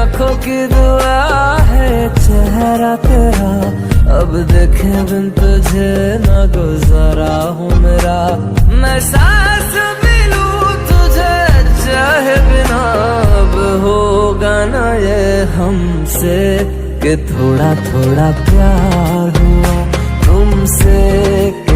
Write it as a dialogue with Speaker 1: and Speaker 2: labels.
Speaker 1: लाखों की दुआ है चेहरा तेरा अब देखे बिन तुझे न गुजारा हूँ मेरा। मैं सांस भी लूं तुझे चाहे बिना अब होगा ना ये हमसे कि थोड़ा थोड़ा प्यार हुआ तुमसे।